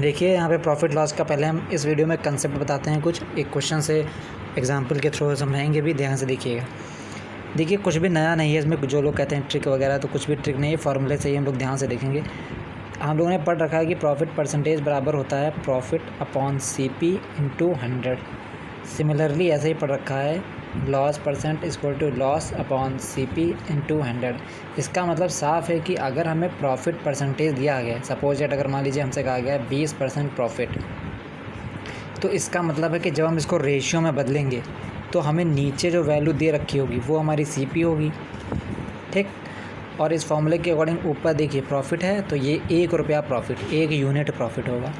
देखिए यहाँ पे प्रॉफिट लॉस का पहले हम इस वीडियो में कंसेप्ट बताते हैं, कुछ एक क्वेश्चन से एग्जांपल के थ्रू समझाएंगे भी, ध्यान से देखिएगा। देखिए कुछ भी नया नहीं है इसमें, जो लोग कहते हैं ट्रिक वगैरह, तो कुछ भी ट्रिक नहीं है, फॉर्मूले से ही हम लोग ध्यान से देखेंगे। हम लोगों ने पढ़ रखा है कि प्रॉफिट परसेंटेज बराबर होता है profit upon CP into 100। Similarly ऐसे ही पढ़ रखा है loss percent equal to loss upon CP into 100। इसका मतलब साफ है कि अगर हमें प्रॉफिट परसेंटेज दिया गया है, सपोज डेट अगर मान लीजिए हमसे कहा गया है 20% प्रॉफिट, तो इसका मतलब है कि जब हम इसको रेशियो में बदलेंगे तो हमें नीचे जो वैल्यू दे रखी होगी वो हमारी CP होगी, ठीक। और इस फॉर्मूले के अकॉर्डिंग ऊपर देखिए प्रॉफिट है तो ये 1 रुपया प्रॉफिट, 1 यूनिट प्रॉफिट होगा।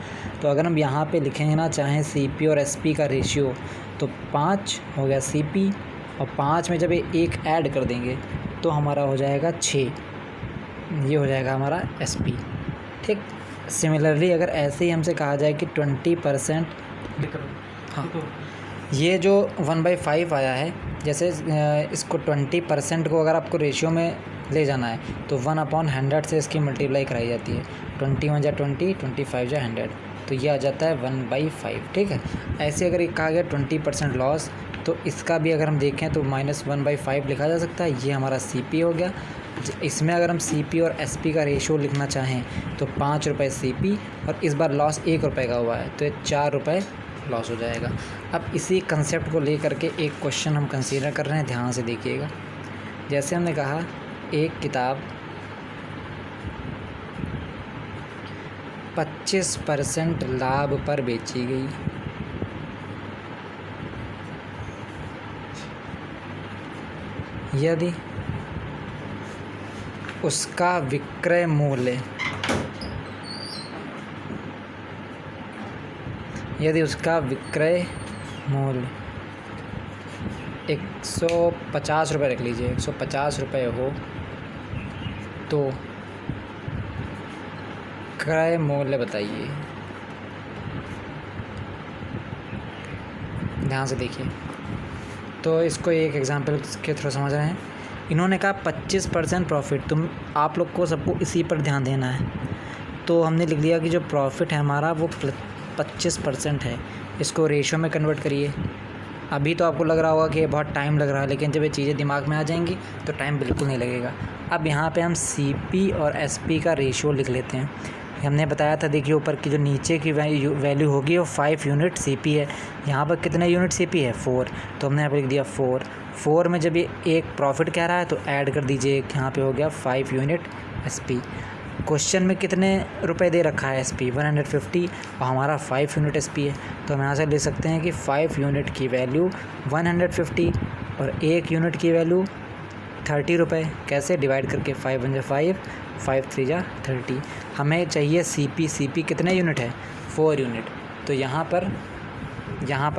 तो अगर हम यहाँ पे लिखेंगे ना चाहें CP और SP का रेशियो, तो 5 हो गया CP और 5 में जब ये 1 ऐड कर देंगे तो हमारा हो जाएगा 6, ये हो जाएगा हमारा SP, ठीक। सिमिलरली अगर ऐसे ही हमसे कहा जाए कि 20%, हाँ, ये जो 1/5 आया है, जैसे इसको 20% को अगर आपको रेशियो में ले जाना है तो 1/100 से इसकी मल्टीप्लाई कराई जाती है। 21 जा 20, 25 जा 100, तो ये आ जाता है 1/5, ठीक है। ऐसे अगर कहा गया 20% लॉस, तो इसका भी अगर हम देखें तो -1/5 लिखा जा सकता है, ये हमारा CP हो गया। इसमें अगर हम CP और SP का रेशियो लिखना चाहें तो 5 रुपये CP, और इस बार लॉस 1 रुपये का हुआ है तो ये 4 रुपये लॉस हो जाएगा। अब इसी कंसेप्ट को लेकर के एक क्वेश्चन हम कंसीडर कर रहे हैं, ध्यान से देखिएगा। जैसे हमने कहा एक किताब 25% लाभ पर बेची गई, यदि उसका विक्रय मूल्य 150 रुपये रख लीजिए, 150 रुपये हो तो क्रय मूल्य बताइए। ध्यान से देखिए, तो इसको एक एग्जांपल के थ्रू समझ रहे हैं। इन्होंने कहा 25% प्रॉफिट, आप लोग को सबको इसी पर ध्यान देना है। तो हमने लिख लिया कि जो प्रॉफिट है हमारा वो 25% है, इसको रेशियो में कन्वर्ट करिए। अभी तो आपको लग रहा होगा कि बहुत टाइम लग रहा है, लेकिन जब ये चीज़ें दिमाग में आ जाएंगी तो टाइम बिल्कुल नहीं लगेगा। अब यहाँ पे हम CP और SP का रेशियो लिख लेते हैं। हमने बताया था, देखिए ऊपर की जो नीचे की वैल्यू होगी वो 5 यूनिट CP है। यहाँ पर कितने यूनिट CP है? 4, तो हमने यहाँ पर लिख दिया 4 में जब ये एक प्रॉफिट कह रहा है तो ऐड कर दीजिए, यहाँ पे हो गया 5 यूनिट SP। क्वेश्चन में कितने रुपए दे रखा है SP? 150, और हमारा 5 यूनिट SP है, तो हम यहाँ से ले सकते हैं कि 5 यूनिट की वैल्यू 150 और 1 यूनिट की वैल्यू 30 रुपये। कैसे? डिवाइड करके 5 × 5, 5 × 3 = 30। हमें चाहिए CP कितने यूनिट है? 4 यूनिट। तो यहाँ पर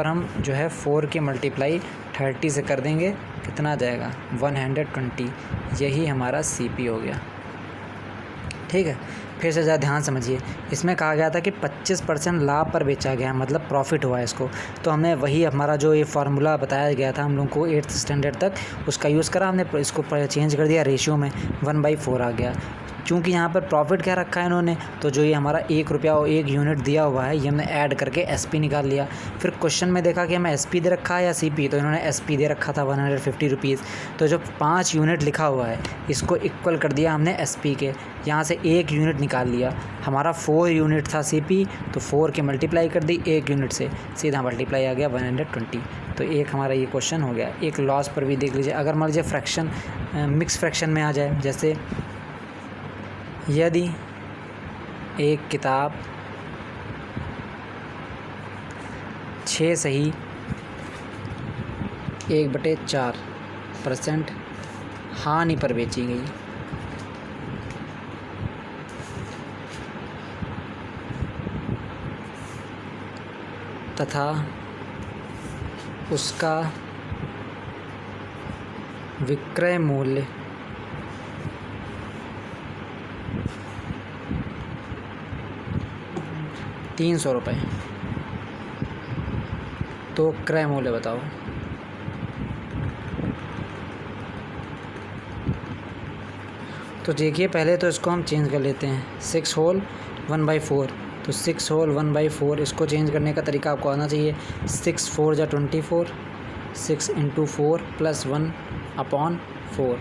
हम जो है 4 की मल्टीप्लाई 30 से कर देंगे, कितना आ जाएगा? 120। यही हमारा CP हो गया, ठीक है। फिर से ज़रा ध्यान समझिए, इसमें कहा गया था कि 25% लाभ पर बेचा गया, मतलब प्रॉफिट हुआ है इसको। तो हमने वही हमारा जो ये फार्मूला बताया गया था हम लोग को 8th स्टैंडर्ड तक, उसका यूज़ करा हमने, इसको चेंज कर दिया रेशियो में, 1/4 आ गया। चूँकि यहाँ पर प्रॉफिट क्या रखा है इन्होंने, तो जो ये हमारा 1 रुपया और 1 यूनिट दिया हुआ है, ये हमने ऐड करके SP निकाल लिया। फिर क्वेश्चन में देखा कि हमें SP दे रखा है या CP, तो इन्होंने SP दे रखा था 150 रुपीज़। तो जो 5 यूनिट लिखा हुआ है इसको इक्वल कर दिया हमने SP के, यहाँ से 1 यूनिट निकाल लिया। हमारा 4 यूनिट था CP, तो 4 की मल्टीप्लाई कर दी 1 यूनिट से, सीधा मल्टीप्लाई आ गया 120। तो एक हमारा ये क्वेश्चन हो गया। एक लॉस पर भी देख लीजिए, अगर मान लीजिए फ्रैक्शन मिक्स फ्रैक्शन में आ जाए, जैसे यदि एक किताब 6 सही 1/4% हानि पर बेची गई, तथा उसका विक्रय मूल्य 300 रुपये, तो क्रय मूल्य बताओ। तो देखिए पहले तो इसको हम चेंज कर लेते हैं, 6 होल 1/4 तो 6 होल 1/4, इसको चेंज करने का तरीका आपको आना चाहिए। 6 4 जा 24, 6 × 4 + 1/4,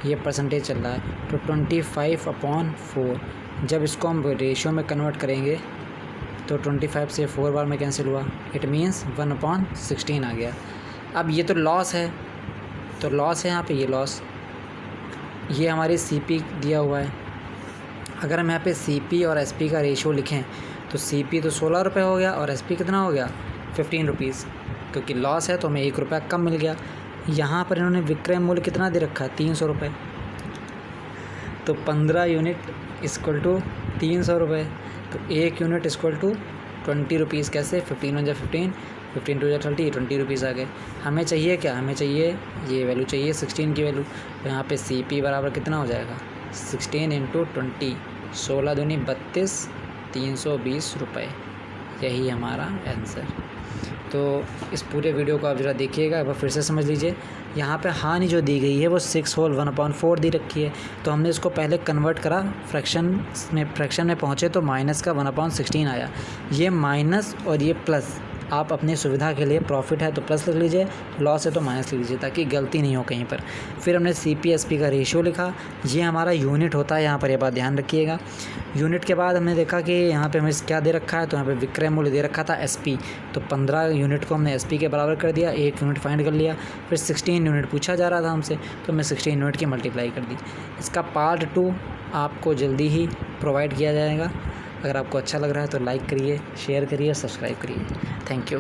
ये परसेंटेज चल रहा है। तो 25/4, जब इसको हम रेशियो में कन्वर्ट करेंगे तो 25 से 4 बार में कैंसिल हुआ, इट मीन्स 1/16 आ गया। अब ये तो लॉस है, तो लॉस है यहाँ पे, ये लॉस, ये हमारी CP दिया हुआ है। अगर हम यहाँ पे CP और SP का रेशियो लिखें तो CP तो 16 रुपये हो गया और SP कितना हो गया 15 रुपीज़, क्योंकि लॉस है तो हमें 1 रुपया कम मिल गया। यहाँ पर इन्होंने विक्रय मूल्य कितना दे रखा है 300 रुपये, तो 15 यूनिट इक्वल टू 300 रुपये, तो 1 यूनिट इक्वल टू 20 रुपीज़। कैसे, 15 × 15, 15 × 30, 20 रुपीज़ आ गए। हमें चाहिए क्या, हमें चाहिए ये वैल्यू चाहिए 16 की वैल्यू। तो यहाँ पे CP बराबर कितना हो जाएगा 16 × 20, 16 दूनी 32, 320 रुपये, यही हमारा आंसर। तो इस पूरे वीडियो को आप ज़रा देखिएगा, एक बार फिर से समझ लीजिए। यहाँ पे हानि जो दी गई है वो 6 होल 1/4 दी रखी है, तो हमने इसको पहले कन्वर्ट करा फ्रैक्शन में पहुँचे तो माइनस का 1/16 आया। ये माइनस और ये प्लस, आप अपनी सुविधा के लिए, प्रॉफिट है तो प्लस लिख लीजिए, लॉस है तो माइनस लिख लीजिए, ताकि गलती नहीं हो कहीं पर। फिर हमने CP SP का रेशियो लिखा, ये हमारा यूनिट होता है, यहाँ पर ये बात ध्यान रखिएगा। यूनिट के बाद हमने देखा कि यहाँ पे हमें क्या दे रखा है, तो यहाँ पे विक्रय मूल्य दे रखा था SP, तो 15 यूनिट को हमने SP के बराबर कर दिया, 1 यूनिट फाइंड कर लिया। फिर 16 यूनिट पूछा जा रहा था हमसे, तो मैं 16 यूनिट की मल्टीप्लाई कर दी। इसका पार्ट 2 आपको जल्दी ही प्रोवाइड किया जाएगा। अगर आपको अच्छा लग रहा है तो लाइक करिए, शेयर करिए, सब्सक्राइब करिए। Thank you.